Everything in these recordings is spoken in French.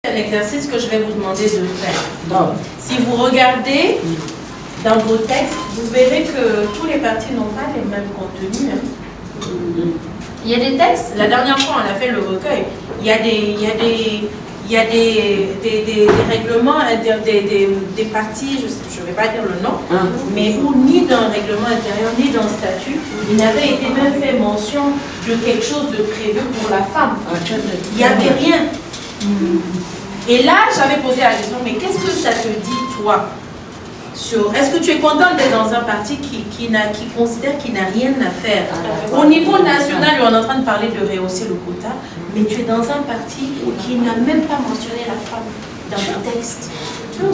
un exercice que je vais vous demander de faire. Si vous regardez dans vos textes, vous verrez que tous les partis n'ont pas les mêmes contenus. Hein. Il y a des textes, la dernière fois on a fait le recueil, il y a des règlements, des partis, je ne vais pas dire le nom, mais où ni dans le règlement intérieur, ni dans le statut, il n'avait été même fait mention de quelque chose de prévu pour la femme. Il n'y avait rien. Et là, j'avais posé la question, mais qu'est-ce que ça te dit, toi, sur... Est-ce que tu es content d'être dans un parti qui considère qu'il n'a rien à faire? Au niveau national, on est en train de parler de rehausser le quota, mais tu es dans un parti qui n'a même pas mentionné la femme dans le texte. Vous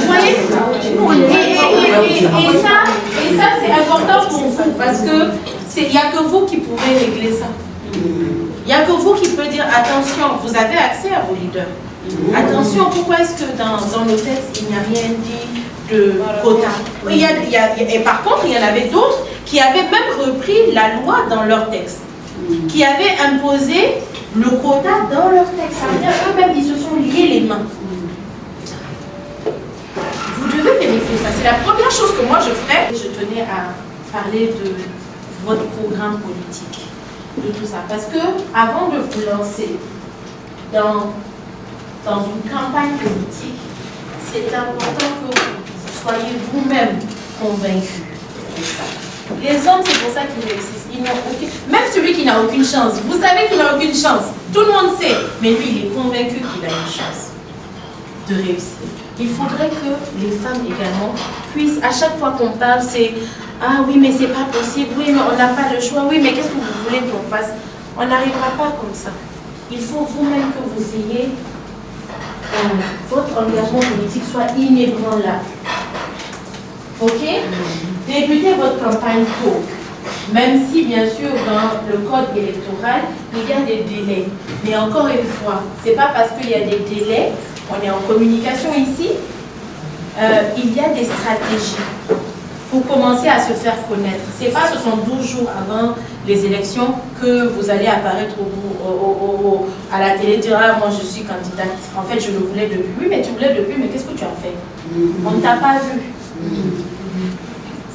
voyez? Et ça c'est important pour vous, parce que il n'y a que vous qui pouvez régler ça. Il n'y a que vous qui pouvez dire, attention, vous avez accès à vos leaders. Attention, pourquoi est-ce que dans le texte, il n'y a rien dit de quota? Et par contre, il y en avait d'autres qui avaient même repris la loi dans leur texte, qui avaient imposé le quota dans leur texte. Ça veut dire eux-mêmes, ils se sont liés les mains. Vous devez vérifier ça. C'est la première chose que moi je ferais. Je tenais à parler de votre programme politique, de tout ça. Parce que avant de vous lancer dans une campagne politique, c'est important que vous soyez vous-même convaincus de ça. Les hommes, c'est pour ça qu'ils réussissent. Ils n'ont aucune... Même celui qui n'a aucune chance, vous savez qu'il n'a aucune chance. Tout le monde sait. Mais lui, il est convaincu qu'il a une chance de réussir. Il faudrait que les femmes également puissent, à chaque fois qu'on parle, c'est « Ah oui, mais c'est pas possible. Oui, mais on n'a pas le choix. Oui, mais qu'est-ce que vous voulez qu'on fasse ?» On n'arrivera pas comme ça. Il faut vous-même que vous ayez votre engagement politique soit inébranlable. Ok? Débutez votre campagne tôt. Même si, bien sûr, dans le code électoral, il y a des délais. Mais encore une fois, ce n'est pas parce qu'il y a des délais, on est en communication ici, il y a des stratégies pour commencer à se faire connaître. Ce n'est pas 72 jours avant les élections que vous allez apparaître à la télé, dire « Ah, moi je suis candidate. En fait, je le voulais depuis. » Oui, mais tu voulais depuis, mais qu'est-ce que tu as fait? On ne t'a pas vu.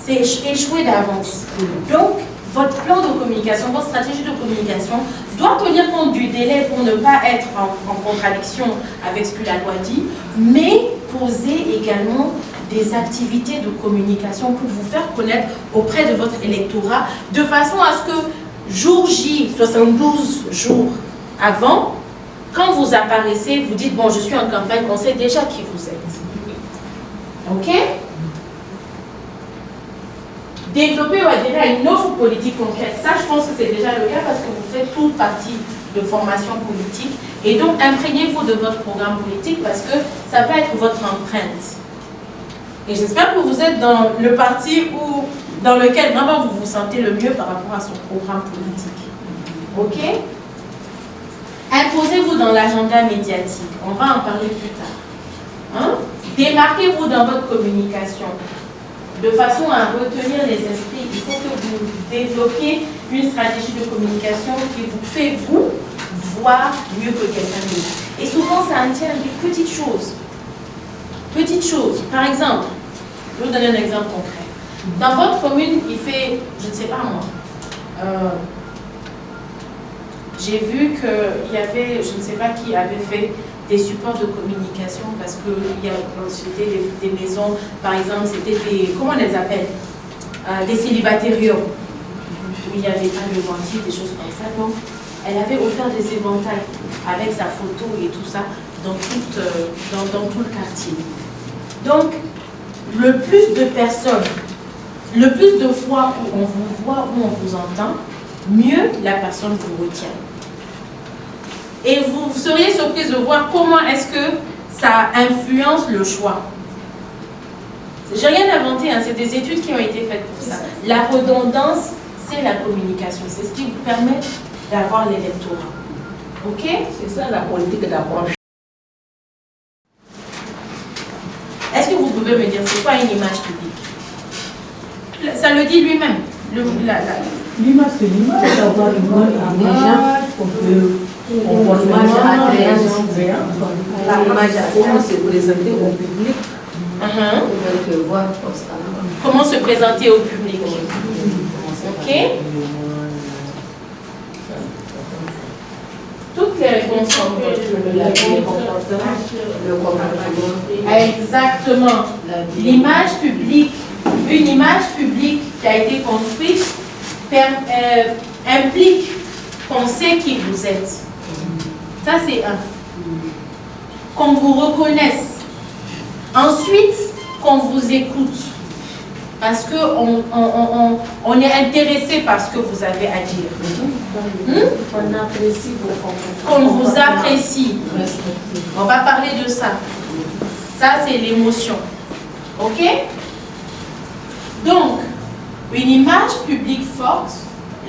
C'est échoué d'avance. Donc, votre plan de communication, votre stratégie de communication doit tenir compte du délai pour ne pas être en contradiction avec ce que la loi dit, mais poser également des activités de communication pour vous faire connaître auprès de votre électorat, de façon à ce que jour J, 72 jours avant, quand vous apparaissez, vous dites, bon, je suis en campagne, on sait déjà qui vous êtes. Ok? Développer ou adhérer à une offre politique concrète. Ça, je pense que c'est déjà le cas parce que vous faites toute partie de formation politique. Et donc, imprégnez-vous de votre programme politique parce que ça va être votre empreinte. Et j'espère que vous êtes dans le parti dans lequel vraiment vous vous sentez le mieux par rapport à son programme politique. Ok? Imposez-vous dans l'agenda médiatique. On va en parler plus tard. Hein? Démarquez-vous dans votre communication. De façon à retenir les esprits, il faut que vous développiez une stratégie de communication qui vous fait, vous, voir mieux que quelqu'un d'autre. Et souvent, ça en tient des petites choses. Petites choses. Par exemple, je vais vous donner un exemple concret. Dans votre commune, il fait, je ne sais pas moi, j'ai vu qu'il y avait, je ne sais pas qui avait fait des supports de communication parce que c'était des maisons, par exemple, c'était des, comment on les appelle, des célibatériums, où il n'y avait pas de ventilles, des choses comme ça. Donc, elle avait offert des éventails avec sa photo et tout ça dans tout le quartier. Donc, le plus de personnes, le plus de fois où on vous voit, où on vous entend, mieux la personne vous retient. Et vous seriez surprise de voir comment est-ce que ça influence le choix. J'ai rien inventé, hein, c'est des études qui ont été faites pour ça. La redondance, c'est la communication. C'est ce qui vous permet d'avoir l'électorat. Ok? C'est ça la politique d'approche. Est-ce que vous pouvez me dire, c'est quoi une image publique? Ça le dit lui-même. L'image, c'est l'image, d'avoir une bonne image, on peut comportement attrayant, l'image comment se présenter au public, on peut voir constamment. Comment se présenter au public. Ok? Toutes les réponses sont exactement. L'image publique, une image publique qui a été construite implique qu'on sait qui vous êtes. Ça, c'est un. Qu'on vous reconnaisse. Ensuite, qu'on vous écoute. Parce qu'on est intéressé par ce que vous avez à dire. Qu'on vous apprécie. On va parler de ça. Ça, c'est l'émotion. OK? Donc, une image publique forte,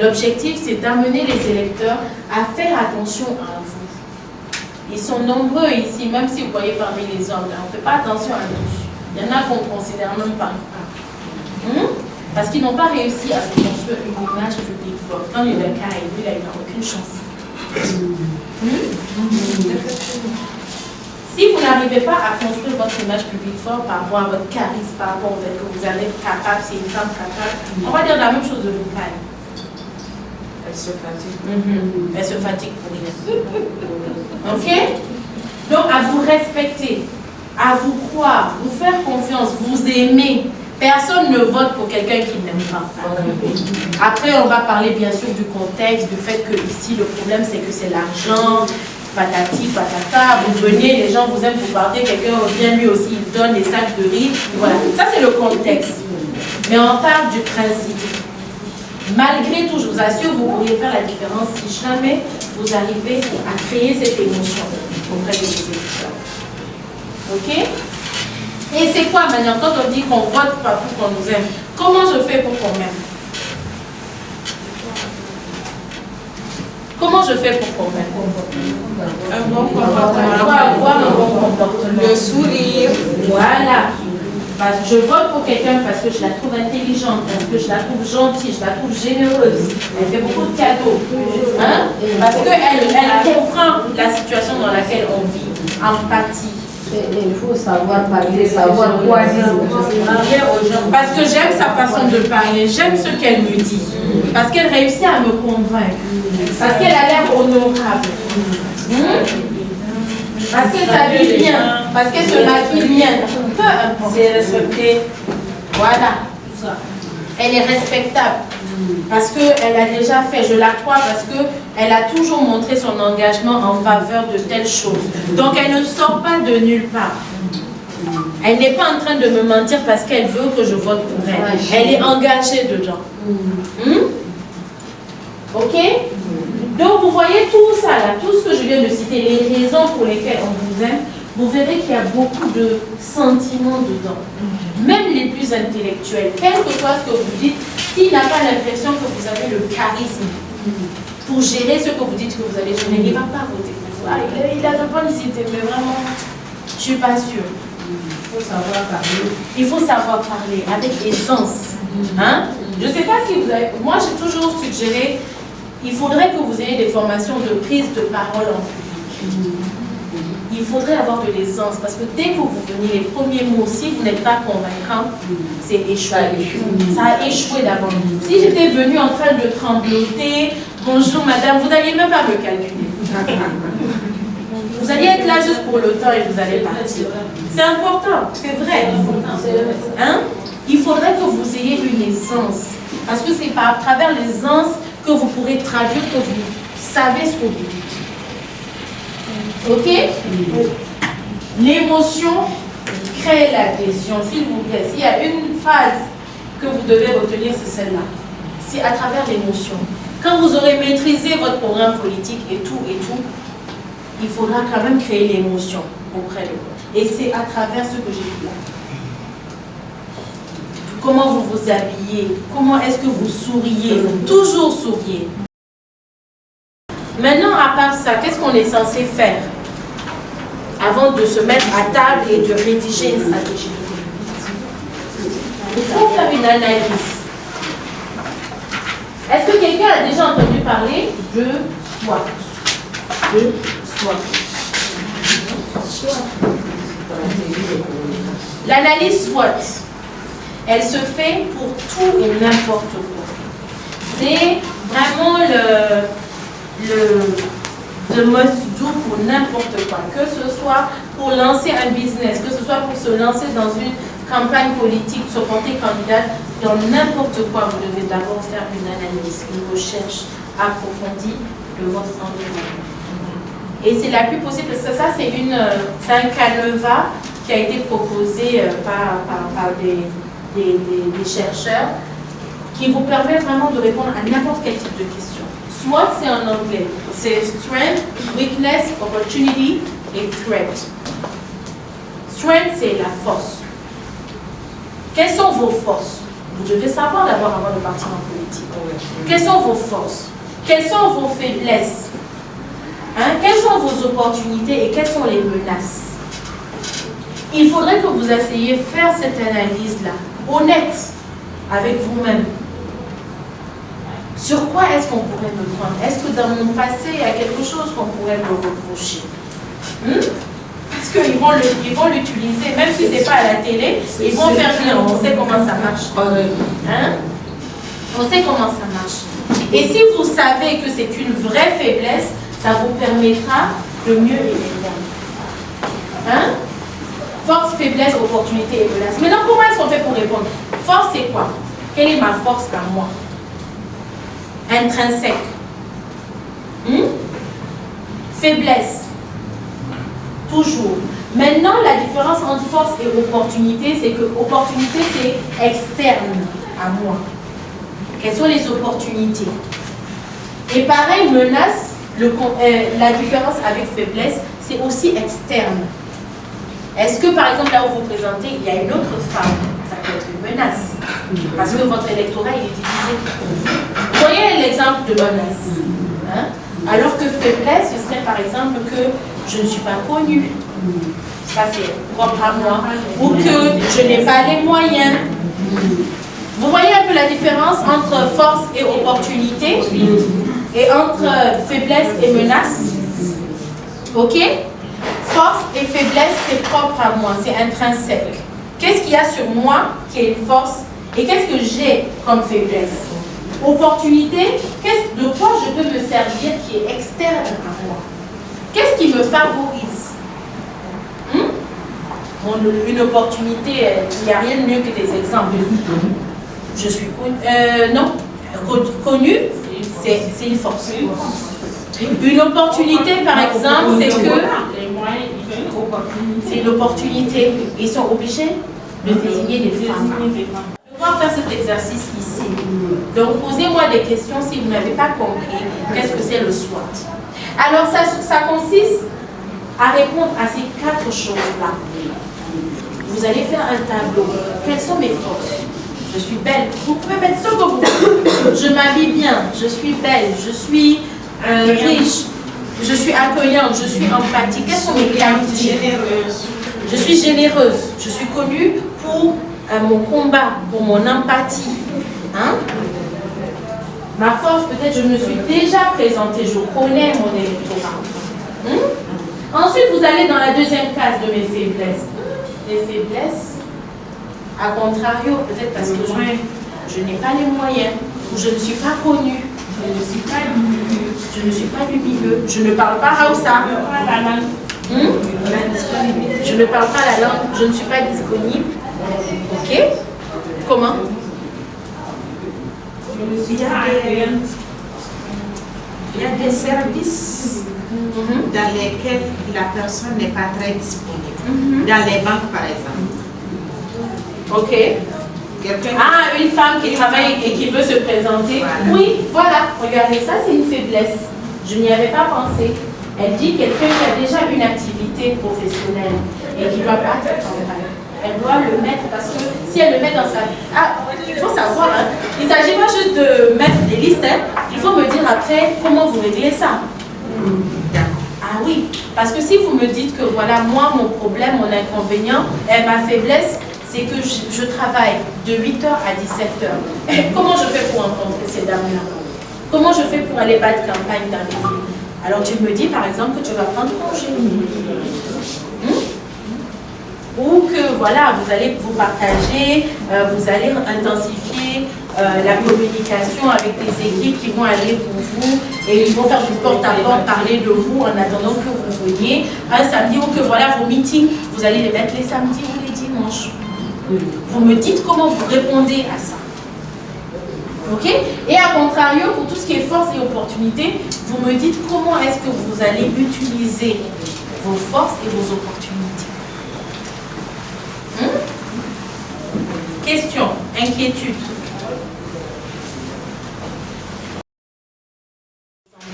l'objectif, c'est d'amener les électeurs à faire attention à vous. Ils sont nombreux ici, même si vous voyez parmi les hommes, là, on ne fait pas attention à tous. Il y en a qu'on ne considère même pas. Parce qu'ils n'ont pas réussi à se construire une image publique forte. Quand il est le cas, lui, là, il n'a aucune chance. Si vous n'arrivez pas à construire votre image publique forte par rapport à votre charisme, par rapport au fait que vous allez être capable, c'est une femme capable, on va dire la même chose de Lucaille. Elle se fatigue. Elle se fatigue pour rien. Ok? Donc, à vous respecter, à vous croire, vous faire confiance, vous aimer. Personne ne vote pour quelqu'un qui n'aime pas. Après, on va parler bien sûr du contexte, du fait que ici, le problème, c'est que c'est l'argent, patati, patata, vous venez, les gens vous aiment, vous partez, quelqu'un vient lui aussi, il donne des sacs de riz. Voilà, ça c'est le contexte. Mais on parle du principe. Malgré tout, je vous assure, vous pourriez faire la différence si jamais vous arrivez à créer cette émotion auprès de vos électeurs. Ok? Et c'est quoi maintenant quand on dit qu'on vote pas pour qu'on nous aime? Comment je fais pour qu'on m'aime? Comment je fais pour qu'on m'aime? Un bon comportement. On doit avoir un bon comportement. Le sourire. Voilà. Je vote pour quelqu'un parce que je la trouve intelligente, parce que je la trouve gentille, je la trouve généreuse. Elle fait beaucoup de cadeaux. Hein? Parce qu'elle comprend la situation dans laquelle on vit. Empathie. Il faut savoir parler, savoir quoi dire. Parce que j'aime sa façon de parler, j'aime ce qu'elle me dit. Parce qu'elle réussit à me convaincre. Parce qu'elle a l'air honorable. Parce qu'elle s'habille bien. Parce qu'elle se maquille bien. Peu importe. C'est respecté. Voilà. Elle est respectable. Parce qu'elle a déjà fait, je la crois, parce qu'elle a toujours montré son engagement en faveur de telles choses. Donc elle ne sort pas de nulle part. Elle n'est pas en train de me mentir parce qu'elle veut que je vote pour elle. Elle est engagée dedans. Ok? Donc vous voyez tout ça là, tout ce que je viens de citer, les raisons pour lesquelles on vous aime, vous verrez qu'il y a beaucoup de sentiments dedans. Même les plus intellectuels, quel que soit ce que vous dites, s'il n'a pas l'impression que vous avez le charisme pour gérer ce que vous dites que vous allez gérer, il ne va pas voter pour vous. Ah, il a de bonnes idées, mais vraiment, je ne suis pas sûre. Il faut savoir parler. Il faut savoir parler avec aisance. Hein? Je ne sais pas si vous avez... Moi, j'ai toujours suggéré, il faudrait que vous ayez des formations de prise de parole en public. Il faudrait avoir de l'aisance parce que dès que vous venez, les premiers mots, si vous n'êtes pas convaincant, c'est échoué. Ça a échoué d'abord. Si j'étais venue en train de trembloter, bonjour madame, vous n'alliez même pas me calculer. Vous alliez être là juste pour le temps et vous allez partir. C'est important, c'est vrai. Hein? Il faudrait que vous ayez une aisance. Parce que c'est à travers l'aisance que vous pourrez traduire, que vous savez ce que vous dites. Ok? L'émotion crée l'adhésion. S'il vous plaît, s'il y a une phrase que vous devez retenir, c'est celle-là. C'est à travers l'émotion. Quand vous aurez maîtrisé votre programme politique et tout, il faudra quand même créer l'émotion auprès de vous. Et c'est à travers ce que j'ai dit là. Comment vous vous habillez, comment est-ce que vous souriez, toujours souriez. Maintenant, à part ça, qu'est-ce qu'on est censé faire avant de se mettre à table et de rédiger une stratégie? Il faut faire une analyse. Est-ce que quelqu'un a déjà entendu parler de SWOT? de SWOT. L'analyse SWOT, elle se fait pour tout et n'importe quoi. C'est vraiment le must-do pour n'importe quoi. Que ce soit pour lancer un business, que ce soit pour se lancer dans une campagne politique, se porter candidate, dans n'importe quoi, vous devez d'abord faire une analyse, une recherche approfondie de votre environnement. Et c'est la plus possible, parce que ça c'est un canevas qui a été proposé par des chercheurs qui vous permet vraiment de répondre à n'importe quel type de question. SWOT, c'est en anglais. C'est Strength, Weakness, Opportunity et Threat. Strength, c'est la force. Quelles sont vos forces? Vous devez savoir d'abord avant de partir en politique. Quelles sont vos forces? Quelles sont vos faiblesses? Quelles sont vos opportunités et quelles sont les menaces? Il faudrait que vous essayiez de faire cette analyse-là, honnête avec vous-même. Sur quoi est-ce qu'on pourrait me prendre? Est-ce que dans mon passé, il y a quelque chose qu'on pourrait me reprocher? Parce qu'ils vont l'utiliser, même si ce n'est pas à la télé, ils vont faire bien, on sait comment ça marche. On sait comment ça marche. Et si vous savez que c'est une vraie faiblesse, ça vous permettra de mieux éliminer. Force, faiblesse, opportunité et menace. Maintenant, comment est-ce qu'on fait pour répondre? Force, c'est quoi? Quelle est ma force à moi? Intrinsèque. Faiblesse. Toujours. Maintenant, la différence entre force et opportunité, c'est que opportunité, c'est externe à moi. Quelles sont les opportunités? Et pareil, menace, la différence avec faiblesse, c'est aussi externe. Est-ce que, par exemple, là où vous présentez, il y a une autre femme? Ça peut être une menace. Parce que votre électorat, il est divisé. Voyez l'exemple de menace. Alors que faiblesse, ce serait par exemple que je ne suis pas connue. Ça, c'est propre à moi. Ou que je n'ai pas les moyens. Vous voyez un peu la différence entre force et opportunité et entre faiblesse et menace? Ok? Force et faiblesse, c'est propre à moi, c'est intrinsèque. Qu'est-ce qu'il y a sur moi qui est une force et qu'est-ce que j'ai comme faiblesse? Opportunité, de quoi je peux me servir qui est externe à moi? Qu'est-ce qui me favorise? Une opportunité, il n'y a rien de mieux que des exemples. Je suis connue, non, connue, c'est une force. Une opportunité, par exemple, c'est que c'est une opportunité. Ils sont obligés de désigner des femmes. On va faire cet exercice ici. Donc, posez-moi des questions si vous n'avez pas compris qu'est-ce que c'est le SWOT. Alors, ça consiste à répondre à ces 4 choses-là. Vous allez faire un tableau. Quelles sont mes forces? Je suis belle. Vous pouvez mettre ce que vous voulez. Je m'habille bien. Je suis belle. Je suis riche. Je suis accueillante. Je suis empathique. Quelles sont mes qualités? Je suis généreuse. Je suis connue pour mon combat, pour mon empathie. Ma force, peut-être je me suis déjà présentée. Je connais mon électorat. Ensuite, vous allez dans la deuxième case de mes faiblesses. Les faiblesses, à contrario, peut-être parce que je n'ai pas les moyens, ou je ne suis pas connue, je ne suis pas du milieu, je ne parle pas Hausa, je ne parle pas la langue, je ne suis pas disponible. Ok? Comment? Il y a des services dans lesquels la personne n'est pas très disponible. Dans les banques, par exemple. Ok. Une femme qui travaille et qui veut se présenter. Voilà. Oui, voilà. Regardez, ça c'est une faiblesse. Je n'y avais pas pensé. Elle dit quelqu'un qui a déjà une activité professionnelle et qui doit battre campagne. Elle doit le mettre parce que si elle le met dans sa... il faut savoir, il ne s'agit pas juste de mettre des listes, il faut me dire après comment vous réglez ça. Ah oui, parce que si vous me dites que voilà, moi, mon problème, mon inconvénient, ma faiblesse, c'est que je travaille de 8h à 17h. Comment je fais pour rencontrer ces dames-là? Comment je fais pour aller battre campagne dans les villes? Alors tu me dis par exemple que tu vas prendre congé. Ou que voilà, vous allez vous partager, vous allez intensifier la communication avec des équipes qui vont aller pour vous et ils vont faire du porte-à-porte, parler de vous en attendant que vous veniez un samedi, ou que voilà vos meetings, vous allez les mettre les samedis ou les dimanches. Vous me dites comment vous répondez à ça. Ok? Et à contrario, pour tout ce qui est force et opportunité, vous me dites comment est-ce que vous allez utiliser vos forces et vos opportunités. Question, inquiétude.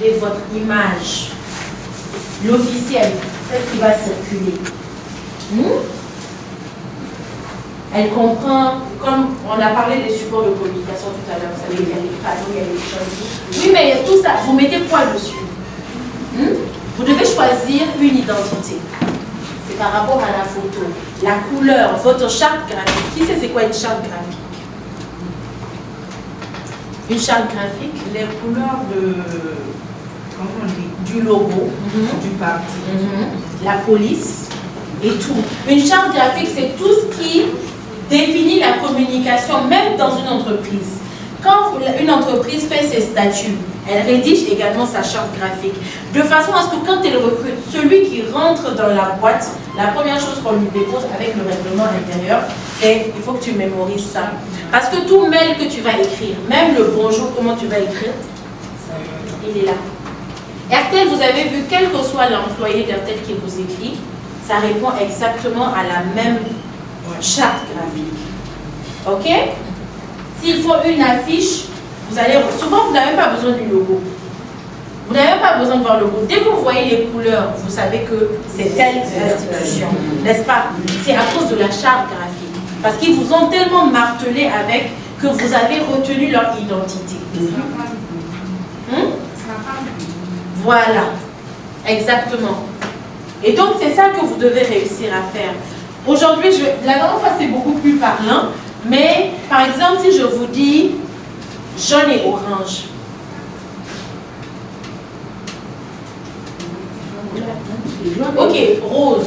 Et votre image, l'officiel, celle qui va circuler. Elle comprend, comme on a parlé des supports de communication tout à l'heure, vous savez, il y a les panneaux, il y a les choses. Oui, mais tout ça, vous mettez quoi dessus? Vous devez choisir une identité. C'est par rapport à la photo. La couleur, votre charte graphique. Qui sait c'est quoi une charte graphique? Une charte graphique? Les couleurs de, comment on dit, du logo, du parti. La police et tout. Une charte graphique, c'est tout ce qui définit la communication, même dans une entreprise. Quand une entreprise fait ses statuts, elle rédige également sa charte graphique. De façon à ce que quand elle recrute, celui qui rentre dans la boîte, la première chose qu'on lui dépose avec le règlement intérieur, c'est il faut que tu mémorises ça. Parce que tout mail que tu vas écrire, même le bonjour, comment tu vas écrire, il est là. RTL, vous avez vu, quel que soit l'employé d'RTL qui vous écrit, ça répond exactement à la même charte graphique. Ok? S'il faut une affiche, vous allez, souvent vous n'avez pas besoin du logo. Vous n'avez pas besoin de voir le logo. Dès que vous voyez les couleurs, vous savez que c'est telle institution. N'est-ce pas? C'est à cause de la charte graphique. Parce qu'ils vous ont tellement martelé avec que vous avez retenu leur identité. Voilà. Exactement. Et donc, c'est ça que vous devez réussir à faire. Aujourd'hui, la dernière fois, c'est beaucoup plus parlant. Mais, par exemple, si je vous dis jaune et orange. Ok, rose.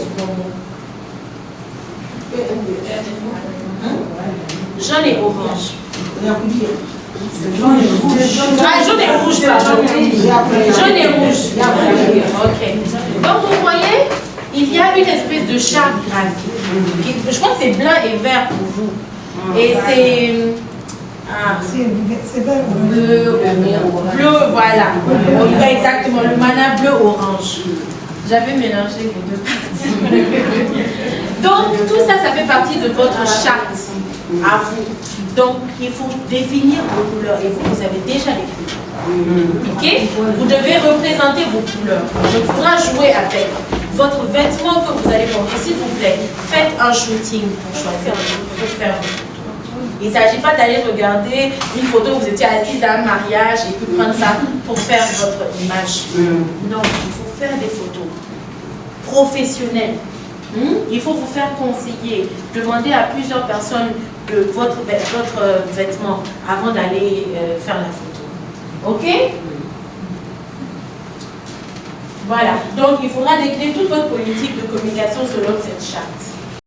Jaune et orange. Jaune et rouge. Ah, jaune et rouge, pardon. Jaune et rouge. Ok. Donc, vous voyez, il y a une espèce de charte graphique. Je crois que c'est blanc et vert pour vous. Et c'est... c'est bleu, voilà. Exactement, le mana bleu-orange. J'avais mélangé les deux parties. Donc, tout ça, ça fait partie de votre charte à vous. Donc, il faut définir vos couleurs. Et vous avez déjà les couleurs. Ok? Vous devez représenter vos couleurs. Donc, il faudra jouer avec votre vêtement que vous allez porter. S'il vous plaît, faites un shooting pour choisir, pour faire vos photos. Il ne s'agit pas d'aller regarder une photo où vous étiez assise à un mariage et puis prendre ça pour faire votre image. Non, il faut faire des photos professionnelles. Il faut vous faire conseiller. Demandez à plusieurs personnes de votre vêtement avant d'aller faire la photo. Ok? Voilà. Donc, il faudra décliner toute votre politique de communication selon cette charte.